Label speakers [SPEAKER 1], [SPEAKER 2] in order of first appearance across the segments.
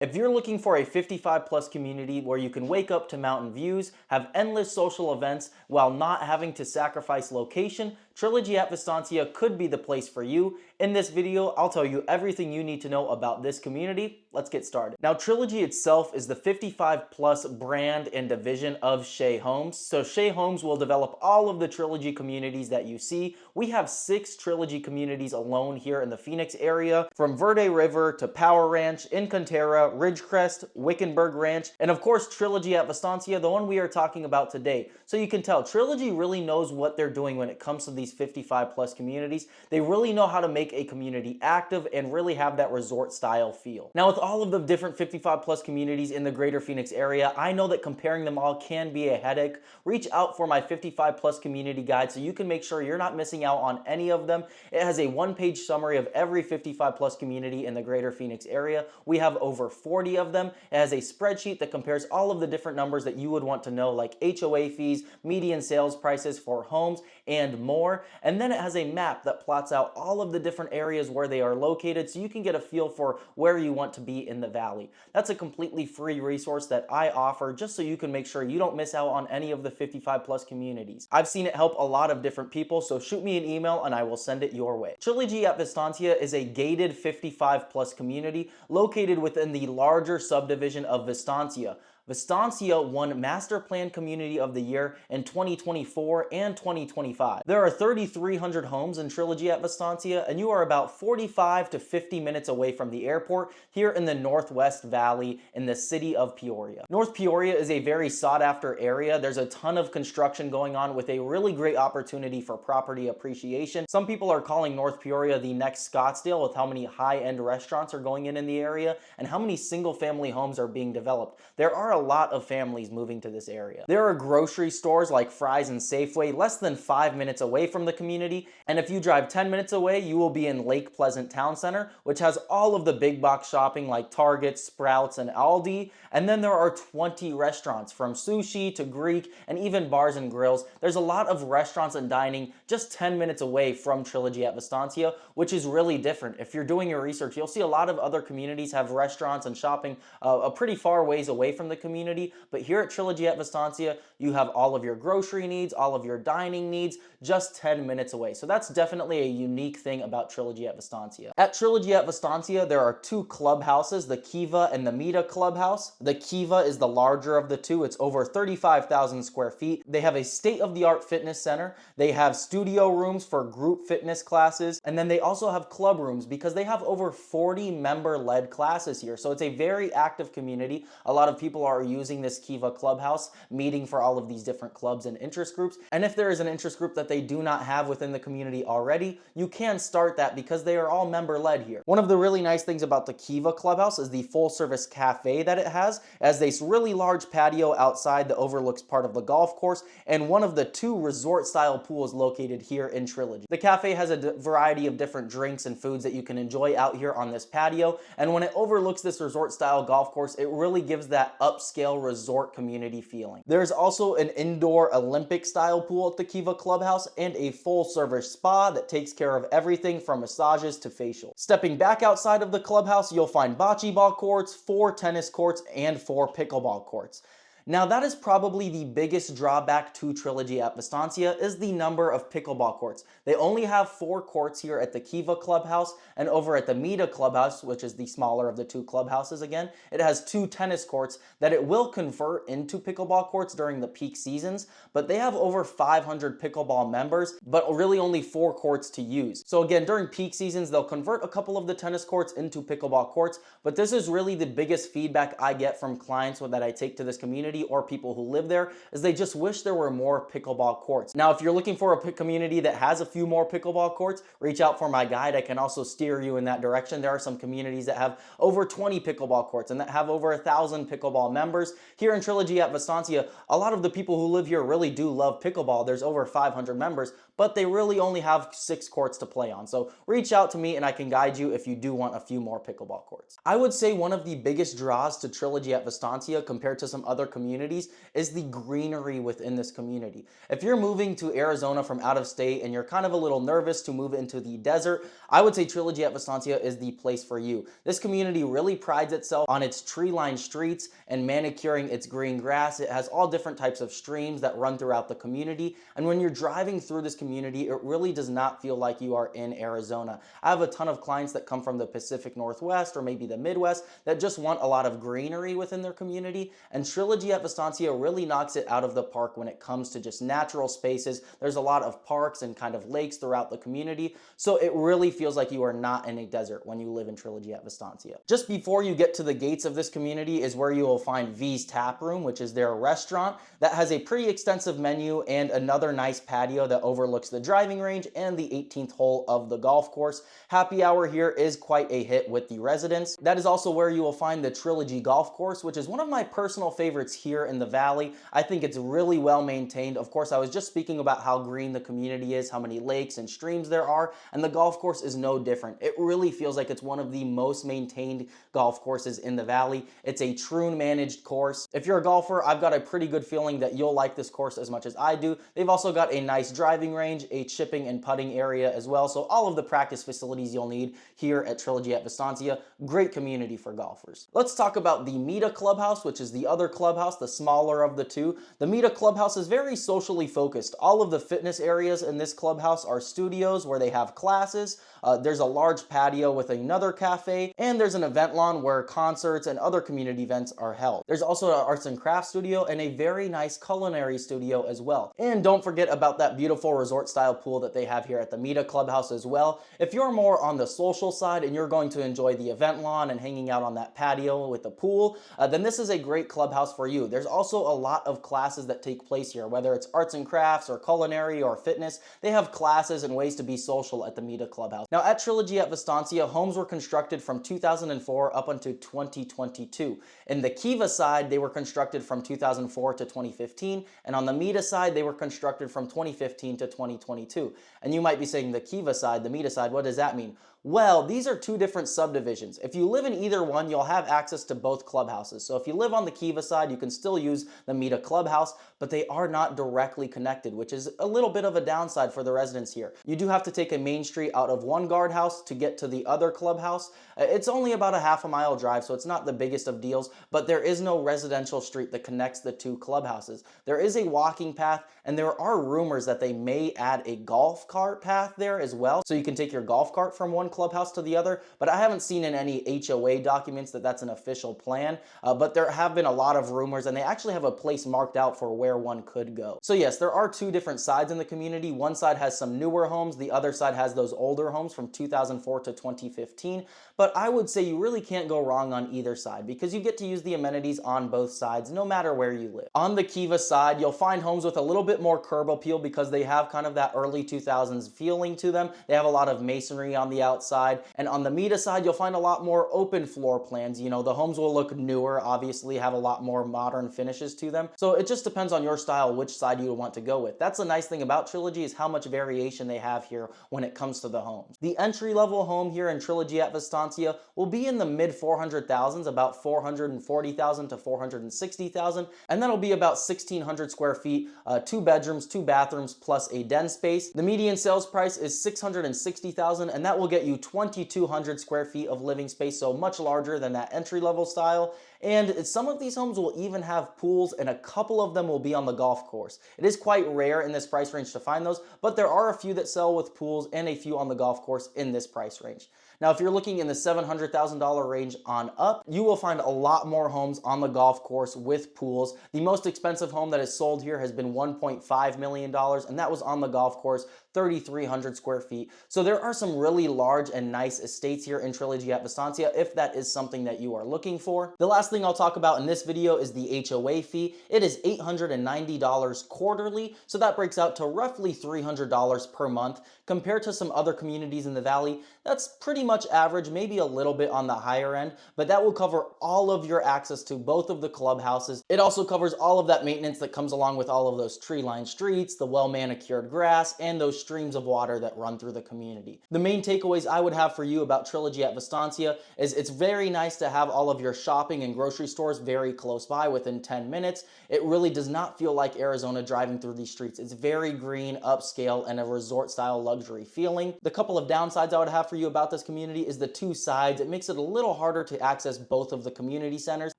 [SPEAKER 1] If you're looking for a 55 plus community where you can wake up to mountain views, have endless social events while not having to sacrifice location, Trilogy at Vistancia could be the place for you. In this video, I'll tell you everything you need to know about this community. Let's get started. Now, Trilogy itself is the 55 plus brand and division of Shea Homes. So Shea Homes will develop all of the Trilogy communities that you see. We have 6 Trilogy communities alone here in the Phoenix area, from Verde River to Power Ranch, Incontera, Ridgecrest, Wickenburg Ranch, and of course Trilogy at Vistancia, the one we are talking about today. So you can tell Trilogy really knows what they're doing when it comes to these 55 plus communities. They really know how to make a community active and really have that resort style feel. Now, with all of the different 55 plus communities in the greater Phoenix area, I know that comparing them all can be a headache. Reach out for my 55 plus community guide so you can make sure you're not missing out on any of them. It has a one-page summary of every 55 plus community in the greater Phoenix area. We have over 40 of them. It has a spreadsheet that compares all of the different numbers that you would want to know, like HOA fees, median sales prices for homes, and more. And then it has a map that plots out all of the different areas where they are located so you can get a feel for where you want to be in the valley. That's a completely free resource that I offer just so you can make sure you don't miss out on any of the 55 plus communities. I've seen it help a lot of different people, so shoot me an email and I will send it your way. Trilogy at Vistancia is a gated 55 plus community located within the larger subdivision of Vistancia. Vistancia won Master Plan Community of the Year in 2024 and 2025. There are 3,300 homes in Trilogy at Vistancia, and you are about 45 to 50 minutes away from the airport here in the Northwest Valley in the city of Peoria. North Peoria is a very sought after area. There's a ton of construction going on with a really great opportunity for property appreciation. Some people are calling North Peoria the next Scottsdale with how many high-end restaurants are going in the area and how many single-family homes are being developed. There are a lot of families moving to this area. There are grocery stores like Fry's and Safeway less than 5 minutes away from the community, and if you drive 10 minutes away, you will be in Lake Pleasant Town Center, which has all of the big box shopping like Target, Sprouts, and Aldi, and then there are 20 restaurants from sushi to Greek and even bars and grills. There's a lot of restaurants and dining just 10 minutes away from Trilogy at Vistancia, which is really different. If you're doing your research, you'll see a lot of other communities have restaurants and shopping a pretty far ways away from the community, but here at Trilogy at Vistancia, you have all of your grocery needs, all of your dining needs, just 10 minutes away. So that's definitely a unique thing about Trilogy at Vistancia. At Trilogy at Vistancia, there are 2 clubhouses, the Kiva and the Mita Clubhouse. The Kiva is the larger of the two. It's over 35,000 square feet. They have a state-of-the-art fitness center. They have studio rooms for group fitness classes, and then they also have club rooms because they have over 40 member-led classes here. So it's a very active community. A lot of people are using this Kiva Clubhouse, meeting for all of these different clubs and interest groups. And if there is an interest group that they do not have within the community already, you can start that because they are all member-led here. One of the really nice things about the Kiva Clubhouse is the full-service cafe that it has this really large patio outside that overlooks part of the golf course and one of the 2 resort-style pools located here in Trilogy. The cafe has a variety of different drinks and foods that you can enjoy out here on this patio, and when it overlooks this resort-style golf course, it really gives that upscale resort community feeling. There's also an indoor Olympic style pool at the Kiva Clubhouse and a full service spa that takes care of everything from massages to facials. Stepping back outside of the clubhouse, you'll find bocce ball courts, 4 tennis courts, and 4 pickleball courts. Now, that is probably the biggest drawback to Trilogy at Vistancia is the number of pickleball courts. They only have 4 courts here at the Kiva Clubhouse, and over at the Mita Clubhouse, which is the smaller of the 2 clubhouses again, it has 2 tennis courts that it will convert into pickleball courts during the peak seasons, but they have over 500 pickleball members, but really only 4 courts to use. So again, during peak seasons, they'll convert a couple of the tennis courts into pickleball courts, but this is really the biggest feedback I get from clients that I take to this community or people who live there, is they just wish there were more pickleball courts. Now, if you're looking for a community that has a few more pickleball courts, reach out for my guide. I can also steer you in that direction. There are some communities that have over 20 pickleball courts and that have over 1,000 pickleball members. Here in Trilogy at Vistancia, a lot of the people who live here really do love pickleball. There's over 500 members, but they really only have 6 courts to play on. So reach out to me and I can guide you if you do want a few more pickleball courts. I would say one of the biggest draws to Trilogy at Vistancia compared to some other communities communities is the greenery within this community. If you're moving to Arizona from out of state and you're kind of a little nervous to move into the desert, I would say Trilogy at Vistancia is the place for you. This community really prides itself on its tree-lined streets and manicuring its green grass. It has all different types of streams that run throughout the community, and when you're driving through this community, it really does not feel like you are in Arizona. I have a ton of clients that come from the Pacific Northwest or maybe the Midwest that just want a lot of greenery within their community, and Trilogy at Vistancia really knocks it out of the park when it comes to just natural spaces. There's a lot of parks and kind of lakes throughout the community, so it really feels like you are not in a desert when you live in Trilogy at Vistancia. Just before you get to the gates of this community is where you will find V's Tap Room, which is their restaurant that has a pretty extensive menu and another nice patio that overlooks the driving range and the 18th hole of the golf course. Happy hour here is quite a hit with the residents. That is also where you will find the Trilogy Golf Course, which is one of my personal favorites here in the Valley. I think it's really well maintained. Of course, I was just speaking about how green the community is, how many lakes and streams there are, and the golf course is no different. It really feels like it's one of the most maintained golf courses in the Valley. It's a true managed course. If you're a golfer, I've got a pretty good feeling that you'll like this course as much as I do. They've also got a nice driving range, a chipping and putting area as well, so all of the practice facilities you'll need here at Trilogy at Vistancia. Great community for golfers. Let's talk about the Mita Clubhouse, which is the other clubhouse, the smaller of the two. The Mita Clubhouse is very socially focused. All of the fitness areas in this clubhouse are studios where they have classes. There's a large patio with another cafe, and there's an event lawn where concerts and other community events are held. There's also an arts and crafts studio and a very nice culinary studio as well. And don't forget about that beautiful resort style pool that they have here at the Mita Clubhouse as well. If you're more on the social side and you're going to enjoy the event lawn and hanging out on that patio with the pool, then this is a great clubhouse for you. There's also a lot of classes that take place here, whether it's arts and crafts or culinary or fitness. They have classes and ways to be social at the Mita Clubhouse. Now at Trilogy at Vistancia, homes were constructed from 2004 up until 2022. In the Kiva side, they were constructed from 2004 to 2015, and on the Mita side, they were constructed from 2015 to 2022. And you might be saying the Kiva side, the Mita side, what does that mean? Well, these are two different subdivisions. If you live in either one, you'll have access to both clubhouses. So if you live on the Kiva side, you can still use the Mita Clubhouse, but they are not directly connected, which is a little bit of a downside for the residents here. You do have to take a main street out of one guardhouse to get to the other clubhouse. It's only about a half a mile drive, so it's not the biggest of deals, but there is no residential street that connects the two clubhouses. There is a walking path, and there are rumors that they may add a golf cart path there as well, so you can take your golf cart from one clubhouse to the other, but I haven't seen in any HOA documents that that's an official plan, but there have been a lot of rumors, and they actually have a place marked out for where one could go. So yes, there are two different sides in the community. One side has some newer homes, the other side has those older homes from 2004 to 2015, but I would say you really can't go wrong on either side because you get to use the amenities on both sides no matter where you live. On the Kiva side, you'll find homes with a little bit more curb appeal because they have kind of that early 2000s feeling to them. They have a lot of masonry on the outside, and on the Mita side, you'll find a lot more open floor plans. You know, the homes will look newer, obviously have a lot more modern finishes to them. So it just depends on your style which side you want to go with. That's the nice thing about Trilogy is how much variation they have here when it comes to the homes. The entry-level home here in Trilogy at Vistancia will be in the mid 400,000s, about 440,000 to 460,000, and that'll be about 1,600 square feet, 2 bedrooms, 2 bathrooms, plus a den space. The median sales price is 660,000, and that will get you 2,200 square feet of living space, so much larger than that entry-level style. And some of these homes will even have pools, and a couple of them will be on the golf course. It is quite rare in this price range to find those, but there are a few that sell with pools and a few on the golf course in this price range. Now, if you're looking in the $700,000 range on up, you will find a lot more homes on the golf course with pools. The most expensive home that is sold here has been $1.5 million, and that was on the golf course, 3,300 square feet. So there are some really large and nice estates here in Trilogy at Vistancia if that is something that you are looking for. The last thing I'll talk about in this video is the HOA fee. It is $890 quarterly, so that breaks out to roughly $300 per month. Compared to some other communities in the Valley, that's pretty much average, maybe a little bit on the higher end, but that will cover all of your access to both of the clubhouses. It also covers all of that maintenance that comes along with all of those tree-lined streets, the well-manicured grass, and those streams of water that run through the community. The main takeaways I would have for you about Trilogy at Vistancia is it's very nice to have all of your shopping and grocery stores very close by within 10 minutes. It really does not feel like Arizona driving through these streets. It's very green, upscale, and a resort-style luxury feeling. The couple of downsides I would have for you about this community is the two sides. It makes it a little harder to access both of the community centers.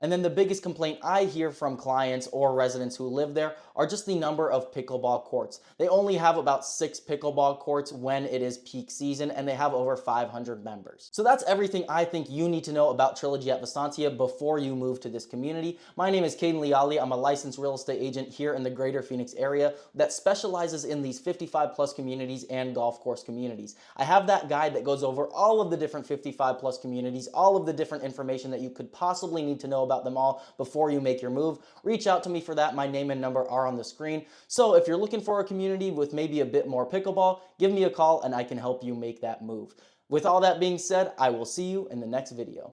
[SPEAKER 1] And then the biggest complaint I hear from clients or residents who live there are just the number of pickleball courts. They only have about 6 pickleball courts when it is peak season, and they have over 500 members. So that's everything I think you need to know about Trilogy at Vistancia before you move to this community. My name is Caden Leali. I'm a licensed real estate agent here in the greater Phoenix area that specializes in these 55 plus communities and golf course communities. I have that guide that goes over all of the different 55 plus communities, all of the different information that you could possibly need to know about them all before you make your move. Reach out to me for that. My name and number are on the screen. So if you're looking for a community with maybe a bit more pickleball, give me a call and I can help you make that move. With all that being said, I will see you in the next video.